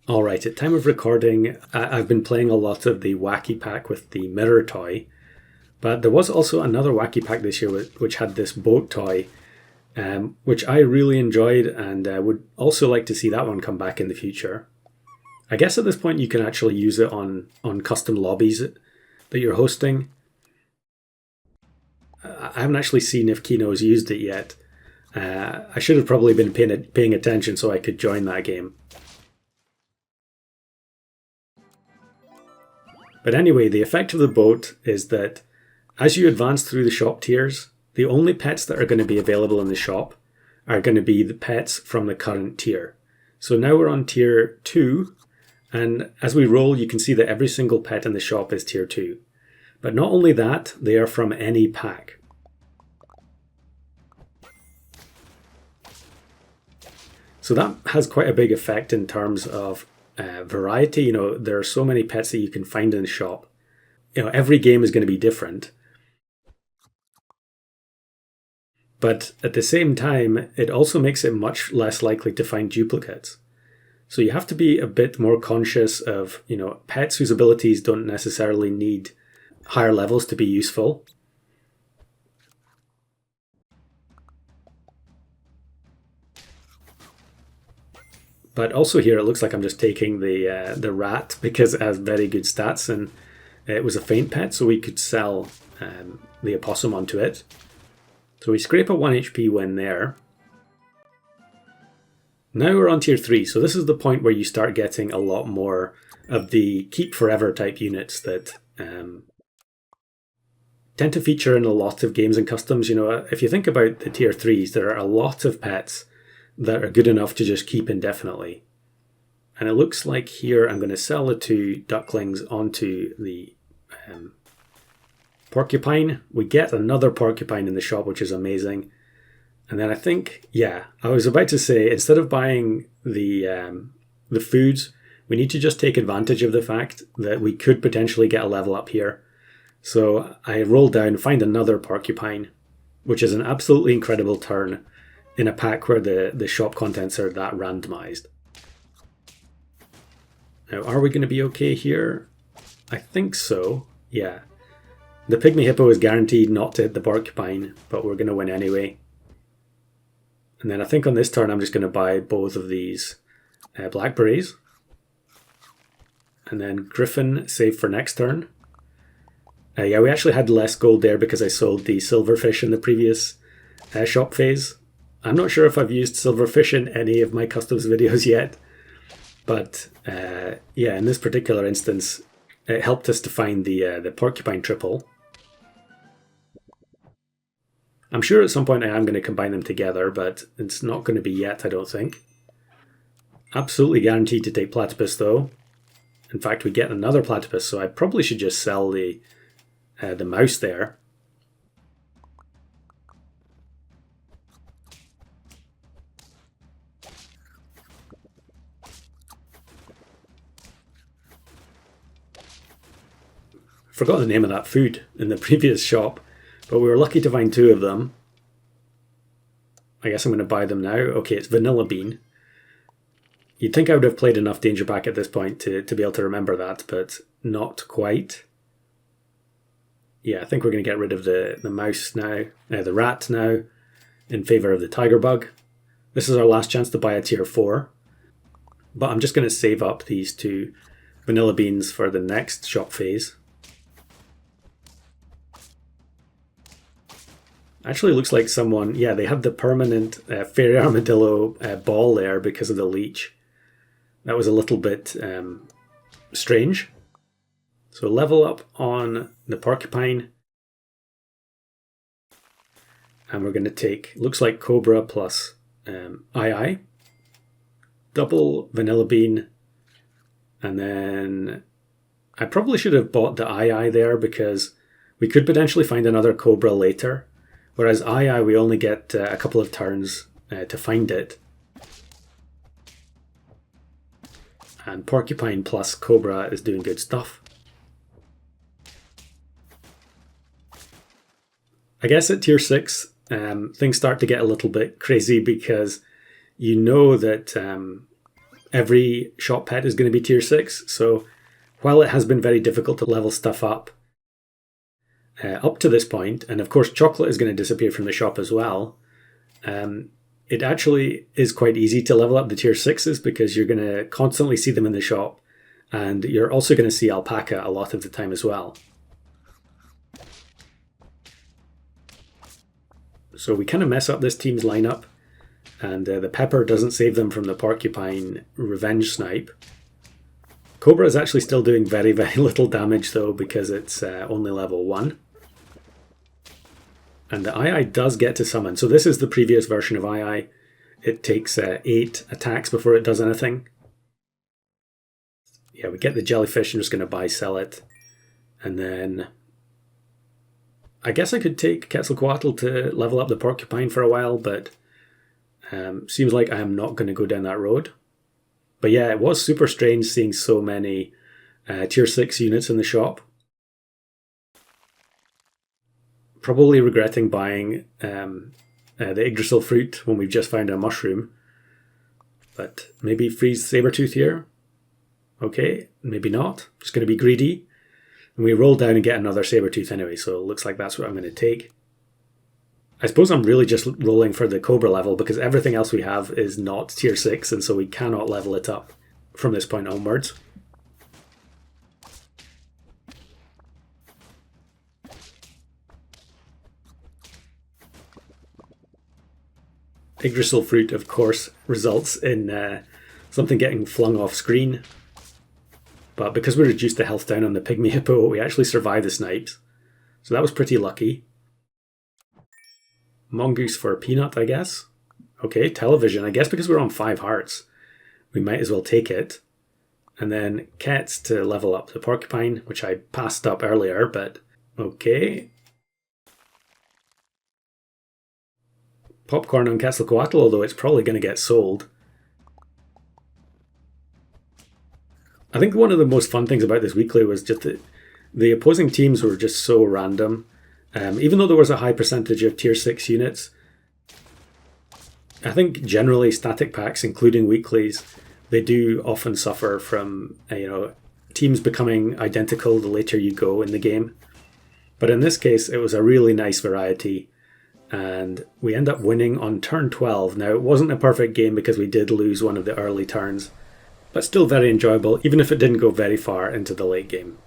Alright, at time of recording, I've been playing a lot of the Wacky Pack with the mirror toy, but there was also another Wacky Pack this year which had this boat toy, which I really enjoyed and would also like to see that one come back in the future. I guess at this point you can actually use it on custom lobbies that you're hosting. I haven't actually seen if Kino's used it yet. I should have probably been paying attention so I could join that game. But anyway, the effect of the boat is that as you advance through the shop tiers, the only pets that are going to be available in the shop are going to be the pets from the current tier. So now we're on tier 2, and as we roll you can see that every single pet in the shop is tier 2. But not only that, they are from any pack. So that has quite a big effect in terms of variety. There are so many pets that you can find in the shop. Every game is going to be different. But at the same time, it also makes it much less likely to find duplicates. So you have to be a bit more conscious of, pets whose abilities don't necessarily need higher levels to be useful. But also here it looks like I'm just taking the rat because it has very good stats and it was a faint pet, so we could sell the opossum onto it. So we scrape a 1 HP win there. Now we're on tier 3, so this is the point where you start getting a lot more of the keep forever type units that tend to feature in a lot of games and customs. If you think about the tier 3s, there are a lot of pets that are good enough to just keep indefinitely. And it looks like here I'm going to sell the 2 ducklings onto the porcupine. We get another porcupine in the shop, which is amazing. And then I think, I was about to say, instead of buying the foods, we need to just take advantage of the fact that we could potentially get a level up here. So I roll down, find another porcupine, which is an absolutely incredible turn in a pack where the shop contents are that randomized. Now, are we going to be okay here? I think so, yeah. The pygmy hippo is guaranteed not to hit the porcupine, but we're going to win anyway. And then I think on this turn I'm just going to buy both of these blackberries. And then griffin save for next turn. We actually had less gold there because I sold the silverfish in the previous shop phase. I'm not sure if I've used silverfish in any of my customs videos yet, but in this particular instance, it helped us to find the porcupine triple. I'm sure at some point I am going to combine them together, but it's not going to be yet, I don't think. Absolutely guaranteed to take platypus though. In fact, we get another platypus, so I probably should just sell the mouse there. Forgot the name of that food in the previous shop, but we were lucky to find 2 of them. I guess I'm going to buy them now. Okay, it's vanilla bean. You'd think I would have played enough Danger Pack at this point to be able to remember that, but not quite. Yeah, I think we're going to get rid of the mouse now, the rat now, in favour of the tiger bug. This is our last chance to buy a tier 4. But I'm just going to save up these 2 vanilla beans for the next shop phase. Actually looks like someone, they have the permanent fairy armadillo ball there because of the leech. That was a little bit strange. So level up on the porcupine. And we're going to take, looks like Cobra plus II. Double vanilla bean. And then I probably should have bought the II there because we could potentially find another Cobra later. Whereas II, we only get a couple of turns to find it. And Porcupine plus Cobra is doing good stuff. I guess at tier 6, things start to get a little bit crazy because you know that every shop pet is going to be tier 6. So while it has been very difficult to level stuff up to this point, and of course chocolate is going to disappear from the shop as well, it actually is quite easy to level up the tier 6s because you're going to constantly see them in the shop, and you're also going to see alpaca a lot of the time as well. So we kind of mess up this team's lineup, and the pepper doesn't save them from the porcupine revenge snipe. Cobra is actually still doing very, very little damage though because it's only level 1. And the II does get to summon. So this is the previous version of II. It takes 8 attacks before it does anything. Yeah, we get the jellyfish. I'm just going to buy, sell it. And then I guess I could take Quetzalcoatl to level up the porcupine for a while, but seems like I am not going to go down that road. But yeah, it was super strange seeing so many tier 6 units in the shop. Probably regretting buying the Yggdrasil fruit when we've just found a mushroom. But maybe freeze Sabertooth here. Okay, maybe not. Just going to be greedy. And we roll down and get another Sabertooth anyway, so it looks like that's what I'm going to take. I suppose I'm really just rolling for the Cobra level because everything else we have is not tier 6, and so we cannot level it up from this point onwards. Yggdrasil fruit, of course, results in something getting flung off screen. But because we reduced the health down on the pygmy hippo, we actually survived the snipes. So that was pretty lucky. Mongoose for peanut, I guess. Okay, television. I guess because we're on 5 hearts, we might as well take it. And then Kets to level up the porcupine, which I passed up earlier, but okay. Popcorn on Quetzalcoatl, although it's probably going to get sold. I think one of the most fun things about this weekly was just that the opposing teams were just so random. Even though there was a high percentage of tier 6 units, I think generally static packs, including weeklies, they do often suffer from teams becoming identical the later you go in the game. But in this case, it was a really nice variety, and we end up winning on turn 12. Now, it wasn't a perfect game because we did lose one of the early turns, but still very enjoyable, even if it didn't go very far into the late game.